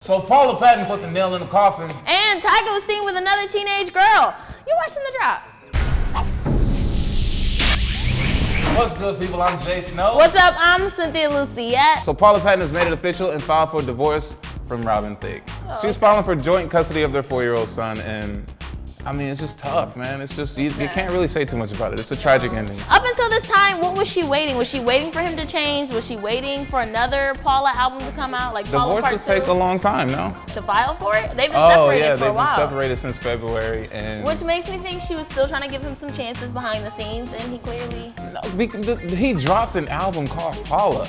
So Paula Patton put the nail in the coffin. And Tyga was seen with another teenage girl. You watching The Drop? What's good, people? I'm J.Snow. What's up? I'm Cynthia Luciette. So Paula Patton has made it official and filed for divorce from Thicke. She's filing for joint custody of their 4-year-old son, and I mean, it's just tough, man. It's just, you can't really say too much about it. It's a tragic ending. Up until this time, what was she waiting? Was she waiting for him to change? Was she waiting for another Paula album to come out? Like Paula Part 2? Divorces take a long time, no? To file for it? They've been separated for a while. Oh yeah, they've been separated since February. And which makes me think she was still trying to give him some chances behind the scenes, and he clearly... No, he dropped an album called Paula.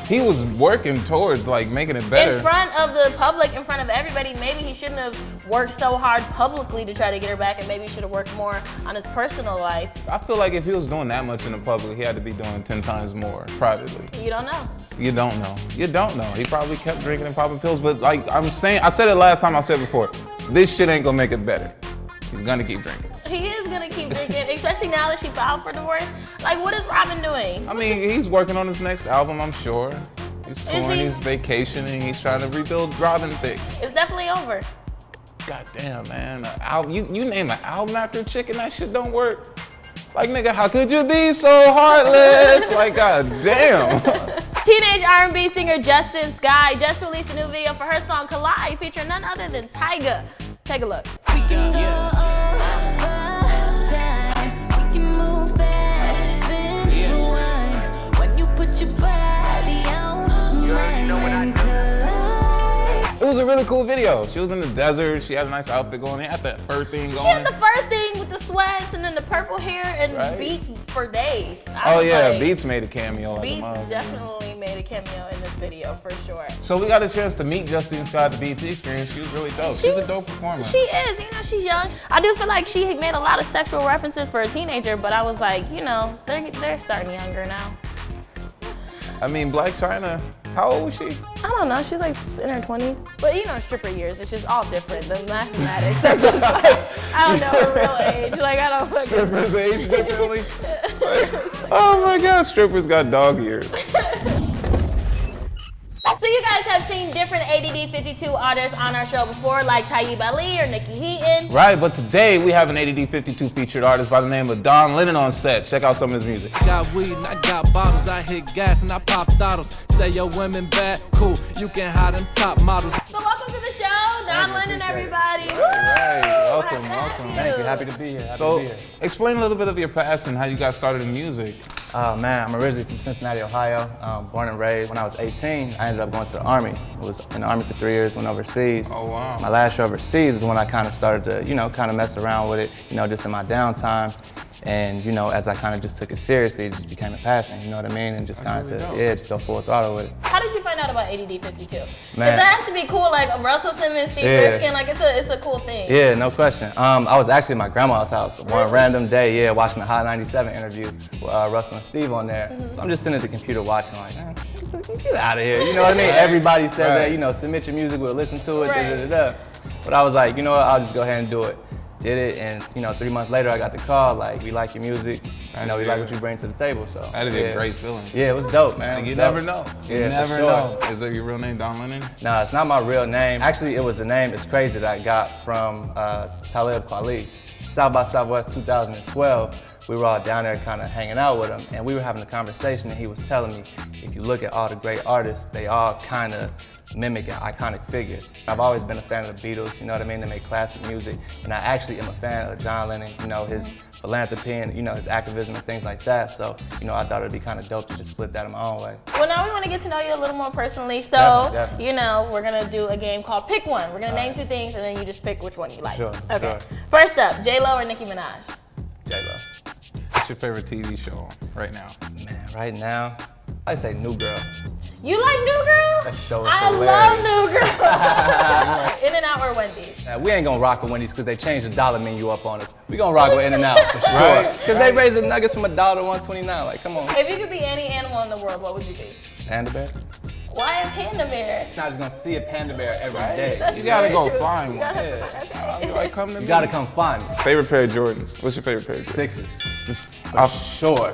He was working towards like making it better. In front of the public, in front of everybody. Maybe he shouldn't have worked so hard publicly to try to get her back, and maybe he should have worked more on his personal life. I feel like if he was doing that much in the public, he had to be doing 10 times more privately. You don't know. You don't know. You don't know. He probably kept drinking and popping pills, but like I'm saying, I said it last time, I said it before, this shit ain't gonna make it better. He's gonna keep drinking. He is gonna keep drinking, especially now that she filed for divorce. Like, what is Robin doing? I mean, he's working on his next album, I'm sure. He's touring, he's vacationing, he's trying to rebuild Thicke. It's definitely over. God damn, man. You name an album after a chick and that shit don't work? Like, nigga, how could you be so heartless? Like, god damn. Teenage R&B singer Justine Skye just released a new video for her song Collabs, featuring none other than Tyga. Take a look. We can go over time. We can move fast, then rewind. When you put your body on mine, It was a really cool video. She was in the desert, she had a nice outfit going, they had that fur thing going. She had the fur thing with the sweats and then the purple hair and Beats for days. Oh yeah, like, Beats made a cameo. Beats definitely made a cameo in this video for sure. So we got a chance to meet Justine Skye at the BET Experience. She was really dope. She's a dope performer. She is, you know, she's young. I do feel like she made a lot of sexual references for a teenager, but I was like, you know, they're starting younger now. I mean, Black China, how old was she? I don't know, she's like in her 20s. But you know, stripper years, it's just all different. The mathematics are just like, I don't know her real age. Like, I don't fucking... Strippers age differently? Oh my God, strippers got dog years. So you guys have seen different ADD52 artists on our show before, like Tyga or Nikki Heaton. Right, but today we have an ADD52 featured artist by the name of Don Lennon on set. Check out some of his music. Got weed and I got bottles, I hit gas and I pop bottles. Say your women bad, cool, you can hide them top models. So welcome to the show, Don Lennon, everybody. Right, welcome. Thank you, happy to be here. Explain a little bit of your past and how you got started in music. Oh man, I'm originally from Cincinnati, Ohio, born and raised. When I was 18, I ended up going to the Army. I was in the Army for 3 years, went overseas. Oh wow. My last year overseas is when I kind of started to, you know, kind of mess around with it, you know, just in my downtime. And, you know, as I kind of just took it seriously, it just became a passion, you know what I mean? And just kind of, just go full throttle with it. How did you find out about ADD52? Because it has to be cool, like Russell Simmons, Steve Rifkin, like it's a cool thing. Yeah, no question. I was actually at my grandma's house one random day, watching the Hot 97 interview with Russell and Steve on there. So I'm just sitting at the computer watching, like, man, get out of here, you know what I mean? Everybody says that, you know, submit your music, we'll listen to it, But I was like, you know what, I'll just go ahead and do it. Did it, and you know, 3 months later I got the call, like, we like your music, you know, we like what you bring to the table, so. That is a great feeling. Yeah, it was dope, man. Like, you never know. You never know. Is that your real name, Don Lennon? Nah, it's not my real name. Actually, it was a name, it's crazy, that I got from Talib Kweli. South by Southwest 2012, we were all down there kind of hanging out with him, and we were having a conversation, and he was telling me, if you look at all the great artists, they all kind of mimic an iconic figure. I've always been a fan of the Beatles, you know what I mean? They make classic music, and I actually am a fan of John Lennon, you know, his philanthropy and, you know, his activism and things like that. So, you know, I thought it'd be kind of dope to just split that in my own way. Well, now we want to get to know you a little more personally. So, definitely. You know, we're going to do a game called Pick One. We're going to name 2 things, and then you just pick which one you like. Sure, okay. First up, J.Lo or Nicki Minaj? J.Lo. What's your favorite TV show right now? Man, right now, I say New Girl. You like New Girl? That show is I hilarious. love New Girl. In-N-Out or Wendy's? We ain't gonna rock with Wendy's because they changed the dollar menu up on us. We gonna rock with In-N-Out for sure. Because they raised the nuggets from $1 to $1.29. Like, come on. If you could be any animal in the world, what would you be? Panda bear? Why a panda bear? You're not just gonna see a panda bear every day. You gotta go find one. You gotta come find me. Favorite pair of Jordans? What's your favorite pair of Jordans? Sixes. For sure.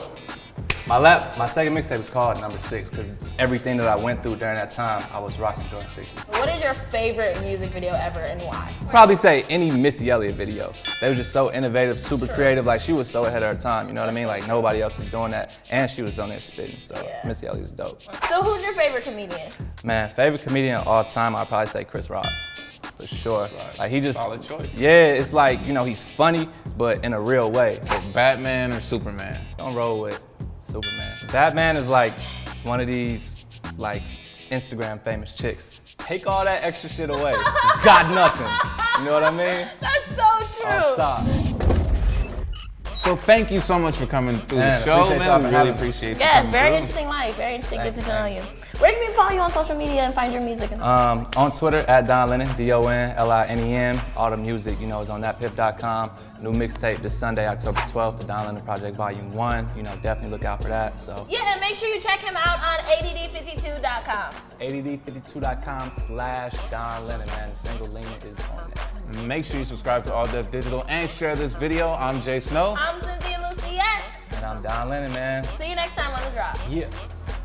My second mixtape was called Number 6 because everything that I went through during that time, I was rocking Jordan 6s. What is your favorite music video ever and why? Probably say any Missy Elliott video. They were just so innovative, super creative. Like she was so ahead of her time, you know what I mean? Like nobody else was doing that, and she was on there spitting. So Missy Elliott's dope. So who's your favorite comedian? Man, favorite comedian of all time, I'd probably say Chris Rock. For sure. Like he just Solid choice. Yeah, it's like, you know, he's funny, but in a real way. Batman or Superman? Don't roll with Superman. Batman is like one of these like Instagram famous chicks. Take all that extra shit away. Got nothing. You know what I mean? That's so true. Off top. So thank you so much for coming through Man, the show, appreciate y'all man. for We really having me. appreciate you Yeah, coming very through. interesting life. Very interesting. Good to know Thank you. Where can we follow you on social media and find your music? On Twitter at Don Lennon, DonLinem. All the music, you know, is on thatpiff.com. New mixtape this Sunday, October 12th, the Don Lennon Project Volume 1. You know, definitely look out for that. So Yeah, and make sure you check him out on ADD52.com. ADD52.com/Don Lennon, man. The single link is on there. Make sure you subscribe to All Def Digital and share this video. I'm J.Snow. I'm Cynthia Luciette. And I'm Don Lennon, man. See you next time on The Drop. Yeah.